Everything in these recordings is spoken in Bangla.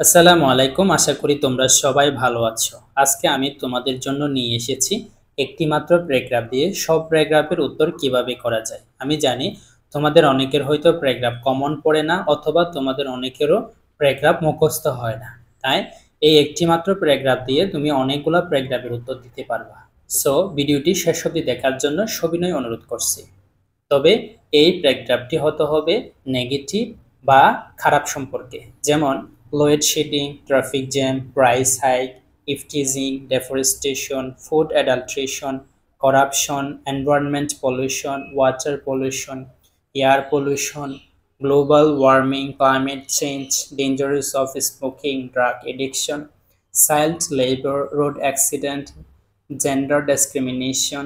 আসসালামু আলাইকুম। আশা করি তোমরা সবাই ভালো আছো। আজকে আমি তোমাদের জন্য নিয়ে এসেছি একটি মাত্র প্যারাগ্রাফ দিয়ে সব প্যারাগ্রাফের উত্তর কিভাবে করা যায়। আমি জানি তোমাদের অনেকের হয়তো প্যারাগ্রাফ কমন পড়ে না, অথবা তোমাদের অনেকেরও প্যারাগ্রাফ মুখস্থ হয় না। তাই এই একটি মাত্র প্যারাগ্রাফ দিয়ে তুমি অনেকগুলো প্যারাগ্রাফের উত্তর দিতে পারবা। সো ভিডিওটি শেষ অবধি দেখার জন্য সবিনয় অনুরোধ করছি। তবে এই প্যারাগ্রাফটি হতে হবে নেগেটিভ বা খারাপ সম্পর্কে, যেমন load shedding, traffic jam, price hike, eve teasing, deforestation, food adulteration, corruption, environment pollution, water pollution, air pollution, global warming, climate change, dangerous of smoking, drug addiction, child labour, road accident, gender discrimination,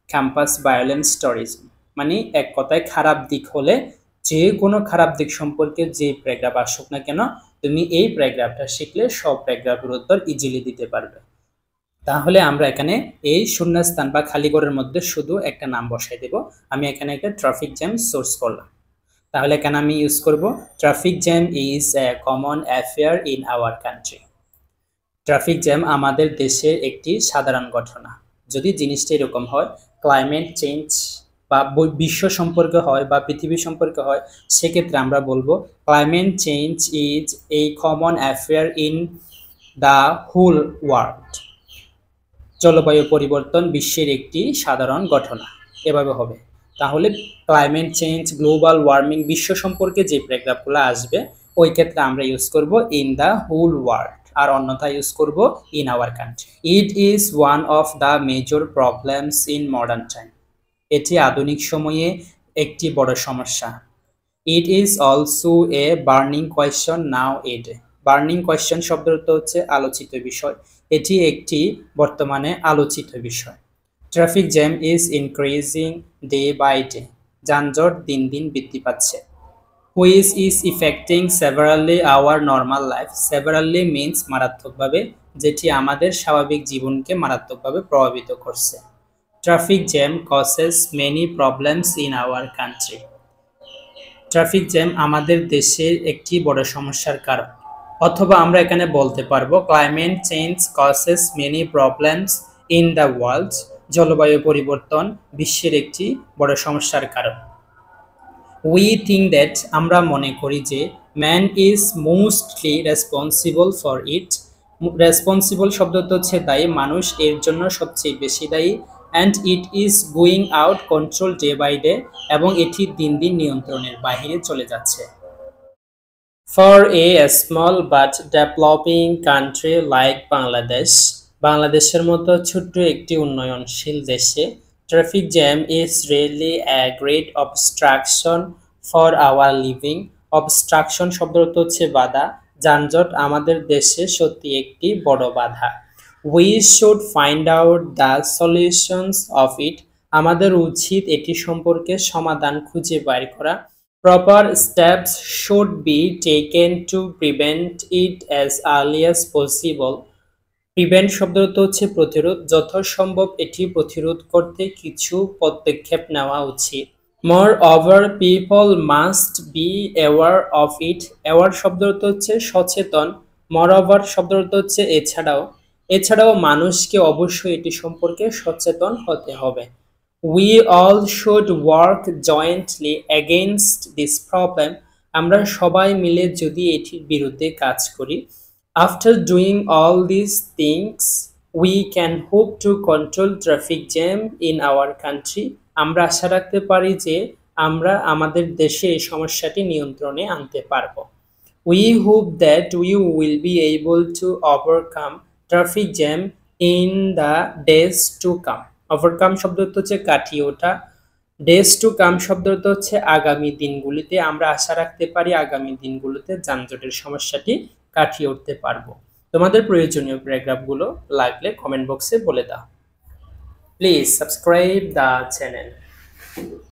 campus violence, terrorism. মানে এক কথায় খারাপ দিক হলে যে কোনো খারাপ দিক সম্পর্কে যে প্যারাগ্রাফ আসুক না কেন, তুমি এই প্যারাগ্রাফটা শিখলে সব প্যারাগ্রাফের উত্তর ইজিলি দিতে পারবে। তাহলে আমরা এখানে এই শূন্যস্থান বা খালি ঘরের মধ্যে শুধু একটা নাম বসাই দেব। আমি এখানে একটা ট্রাফিক জ্যাম সোর্স করলাম। তাহলে এখানে আমি ইউজ করব traffic jam is a common affair in our country. Traffic jam আমাদের দেশের একটি সাধারণ ঘটনা। যদি জিনিসটা এরকম হয়, ক্লাইমেট চেঞ্জ বা বিশ্ব সম্পর্কে হয় বা পৃথিবী সম্পর্কে হয়, সেক্ষেত্রে আমরা বলবো climate change is a common affair in the whole world. জলবায়ু পরিবর্তন বিশ্বের একটি সাধারণ ঘটনা, এভাবে হবে। তাহলে ক্লাইমেট চেঞ্জ, গ্লোবাল ওয়ার্মিং, বিশ্ব সম্পর্কে যে প্যারাগ্রাফগুলো আসবে ওই ক্ষেত্রে আমরা ইউজ করব ইন দ্য হোল ওয়ার্ল্ড, আর অন্যথা ইউজ করব in our country. It is one of the major problems in modern time. এটি আধুনিক সময়ে একটি বড় সমস্যা। It is also a burning question nowadays. Burning question শব্দের অর্থ হচ্ছে আলোচিত বিষয়। এটি একটি বর্তমানে আলোচিত বিষয়। Traffic jam is increasing day by day. যানজট দিন দিন বৃদ্ধি পাচ্ছে। Which is affecting severally our normal life. Severally means মারাত্মকভাবে, যেটি আমাদের স্বাভাবিক জীবনকে মারাত্মকভাবে প্রভাবিত করছে। Traffic jam causes many problems in our country. Traffic jam আমাদের দেশের একটি বড় সমস্যার কারণ। অথবা আমরা এখানে বলতে পারবো climate change causes many problems in the world. জলবায়ু পরিবর্তন বিশ্বের একটি বড় সমস্যার কারণ। উই থিঙ্ক দ্যাট, আমরা মনে করি যে man is mostly responsible for it. Responsible শব্দটা হচ্ছে দায়ী, মানুষ এর জন্য সবচেয়ে বেশি দায়ী। And it is going out control day by day, এবং এটি দিন দিন নিয়ন্ত্রণের বাহিরে চলে যাচ্ছে। For a small but developing country like Bangladesh, বাংলাদেশের মতো ছোট্ট একটি উন্নয়নশীল দেশে traffic jam is really a great obstruction for our living. Obstruction শব্দ অর্থ হচ্ছে বাধা। যানজট আমাদের দেশে সত্যি একটি বড় বাধা। We should find out the solutions of it. আমাদের উচিত এটি সম্পর্কে সমাধান খুঁজে বের করা। Proper steps should be taken to prevent it as early as possible. Prevent শব্দ অর্থ হচ্ছে প্রতিরোধ। যথাসম্ভব এটি প্রতিরোধ করতে কিছু পদক্ষেপ নেওয়া উচিত। Moreover, people must be aware of it. Aware শব্দ অর্থ হচ্ছে সচেতন। Moreover শব্দ অর্থ হচ্ছে এছাড়াও মানুষকে অবশ্যই এটি সম্পর্কে সচেতন হতে হবে। We all should work jointly against this problem. আমরা সবাই মিলে যদি এটির বিরুদ্ধে কাজ করি। After doing all these things, we can hope to control traffic jam in our country. আমরা আশা রাখতে পারি যে আমরা আমাদের দেশে এই সমস্যাটি নিয়ন্ত্রণে আনতে পারব। We hope that we will be able to overcome traffic jam in the days to come. Overcome শব্দ হচ্ছে কাটিয়ে ওঠা। ডেজ টু কাম শব্দ হচ্ছে আগামী দিনগুলিতে। আমরা আশা রাখতে পারি আগামী দিনগুলোতে যানজটের সমস্যাটি কাটিয়ে উঠতে পারবো। তোমাদের প্রয়োজনীয় প্যারাগ্রাফগুলো লাগলে কমেন্ট বক্সে বলে দাও। Please subscribe the channel.